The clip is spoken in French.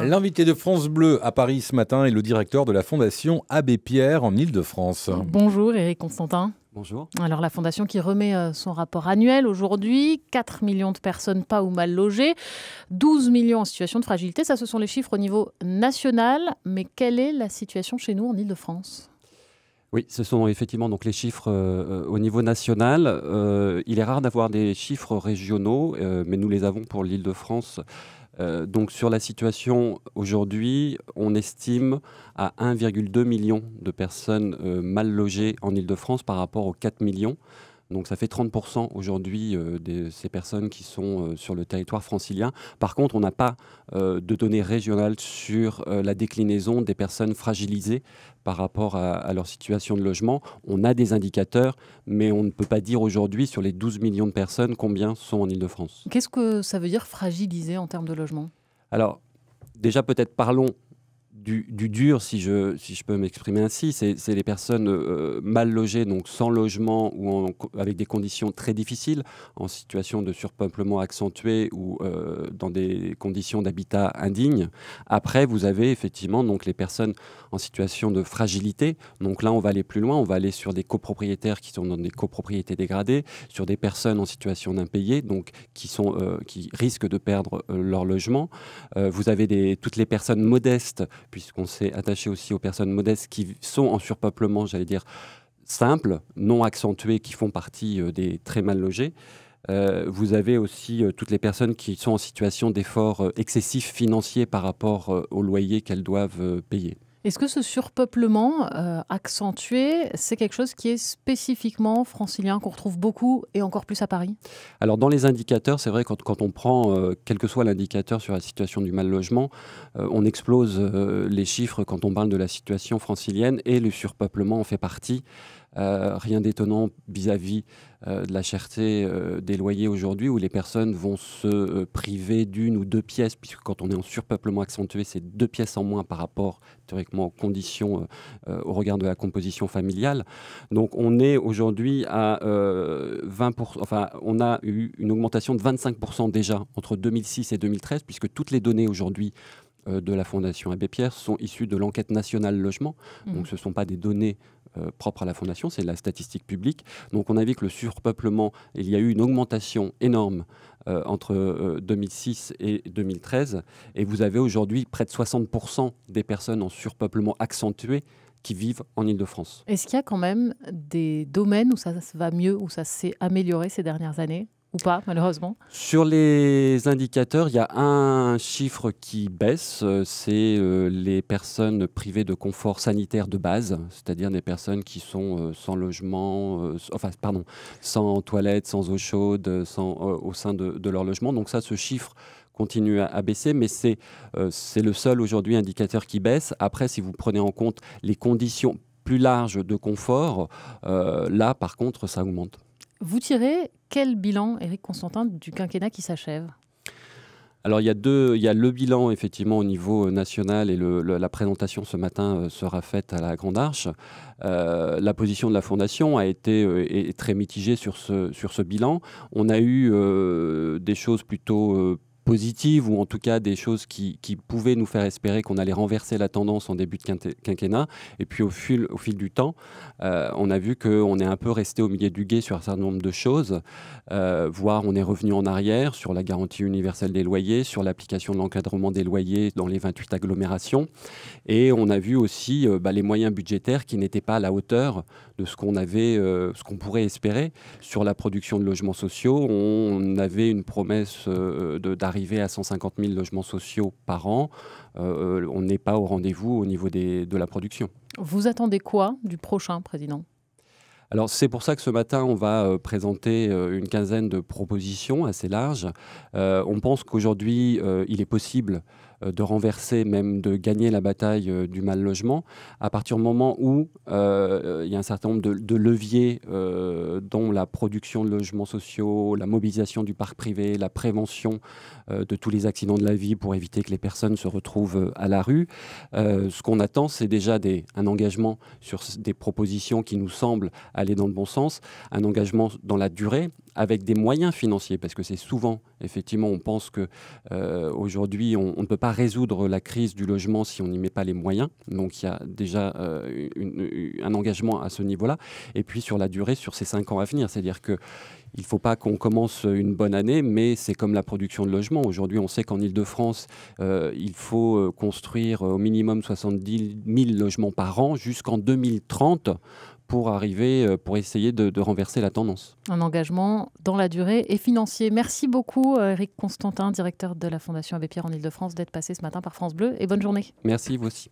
L'invité de France Bleu à Paris ce matin est le directeur de la Fondation Abbé Pierre en Île-de-France. Bonjour Éric Constantin. Bonjour. Alors la Fondation qui remet son rapport annuel aujourd'hui, 4 millions de personnes pas ou mal logées, 12 millions en situation de fragilité, ça ce sont les chiffres au niveau national, mais quelle est la situation chez nous en Île-de-France ? Oui, ce sont effectivement donc les chiffres au niveau national. Il est rare d'avoir des chiffres régionaux, mais nous les avons pour l'Île-de-France. Donc sur la situation aujourd'hui, on estime à 1,2 million de personnes mal logées en Île-de-France par rapport aux 4 millions. Donc ça fait 30% aujourd'hui de ces personnes qui sont sur le territoire francilien. Par contre, on n'a pas de données régionales sur la déclinaison des personnes fragilisées par rapport à leur situation de logement. On a des indicateurs, mais on ne peut pas dire aujourd'hui sur les 12 millions de personnes combien sont en Île-de-France. Qu'est-ce que ça veut dire fragilisé en termes de logement ? Alors, déjà peut-être parlons du dur, si je peux m'exprimer ainsi, c'est les personnes mal logées, donc sans logement ou avec des conditions très difficiles, en situation de surpeuplement accentué ou dans des conditions d'habitat indignes. Après, vous avez effectivement donc les personnes en situation de fragilité. Donc là, on va aller plus loin, on va aller sur des copropriétaires qui sont dans des copropriétés dégradées, sur des personnes en situation d'impayé, donc qui risquent de perdre leur logement. Vous avez toutes les personnes modestes, puisqu'on s'est attaché aussi aux personnes modestes qui sont en surpeuplement, j'allais dire, simple, non accentué, qui font partie des très mal logés. Vous avez aussi toutes les personnes qui sont en situation d'effort excessif financier par rapport au loyer qu'elles doivent payer. Est-ce que ce surpeuplement accentué, c'est quelque chose qui est spécifiquement francilien, qu'on retrouve beaucoup et encore plus à Paris ? Alors dans les indicateurs, c'est vrai quand on prend, quel que soit l'indicateur sur la situation du mal logement, on explose les chiffres quand on parle de la situation francilienne et le surpeuplement en fait partie. Rien d'étonnant vis-à-vis de la cherté des loyers aujourd'hui où les personnes vont se priver d'une ou deux pièces, puisque quand on est en surpeuplement accentué, c'est 2 pièces en moins par rapport théoriquement aux conditions au regard de la composition familiale. Donc on est aujourd'hui à 20%, enfin on a eu une augmentation de 25% déjà entre 2006 et 2013, puisque toutes les données aujourd'hui de la Fondation Abbé Pierre sont issues de l'enquête nationale logement. Donc ce ne sont pas des données propres à la Fondation, c'est de la statistique publique. Donc on a vu que le surpeuplement, il y a eu une augmentation énorme entre 2006 et 2013. Et vous avez aujourd'hui près de 60% des personnes en surpeuplement accentué qui vivent en Île-de-France. Est-ce qu'il y a quand même des domaines où ça va mieux, où ça s'est amélioré ces dernières années ? Ou pas, malheureusement ? Sur les indicateurs, il y a un chiffre qui baisse, c'est les personnes privées de confort sanitaire de base, c'est-à-dire des personnes qui sont sans logement, sans toilette, sans eau chaude, au sein de leur logement. Donc ça, ce chiffre continue à baisser, mais c'est le seul aujourd'hui indicateur qui baisse. Après, si vous prenez en compte les conditions plus larges de confort, là, par contre, ça augmente. Vous tirez quel bilan, Éric Constantin, du quinquennat qui s'achève ? Alors il y a le bilan effectivement au niveau national et la présentation ce matin sera faite à la Grande Arche. La position de la Fondation a été est très mitigée sur ce bilan. On a eu des choses plutôt positives ou en tout cas des choses qui pouvaient nous faire espérer qu'on allait renverser la tendance en début de quinquennat. Et puis au fil du temps, on a vu qu'on est un peu resté au milieu du gué sur un certain nombre de choses, voire on est revenu en arrière sur la garantie universelle des loyers, sur l'application de l'encadrement des loyers dans les 28 agglomérations. Et on a vu aussi les moyens budgétaires qui n'étaient pas à la hauteur de ce qu'on pourrait espérer sur la production de logements sociaux. On avait une promesse d'arriver à 150 000 logements sociaux par an. On n'est pas au rendez-vous au niveau de la production. Vous attendez quoi du prochain président ? Alors c'est pour ça que ce matin, on va présenter une quinzaine de propositions assez larges. On pense qu'aujourd'hui, il est possible de renverser, même de gagner la bataille du mal logement, à partir du moment où il y a un certain nombre de leviers dont la production de logements sociaux, la mobilisation du parc privé, la prévention de tous les accidents de la vie pour éviter que les personnes se retrouvent à la rue. Ce qu'on attend, c'est déjà un engagement sur des propositions qui nous semblent aller dans le bon sens, un engagement dans la durée, avec des moyens financiers, parce que c'est souvent, effectivement, on pense que aujourd'hui, on ne peut pas résoudre la crise du logement si on n'y met pas les moyens. Donc, il y a déjà un engagement à ce niveau-là. Et puis, sur la durée, sur ces 5 ans à venir, c'est-à-dire que il ne faut pas qu'on commence une bonne année, mais c'est comme la production de logements. Aujourd'hui, on sait qu'en Île-de-France, il faut construire au minimum 70 000 logements par an jusqu'en 2030 pour essayer de renverser la tendance. Un engagement dans la durée et financier. Merci beaucoup, Éric Constantin, directeur de la Fondation Abbé Pierre en Île-de-France, d'être passé ce matin par France Bleu, et bonne journée. Merci, vous aussi.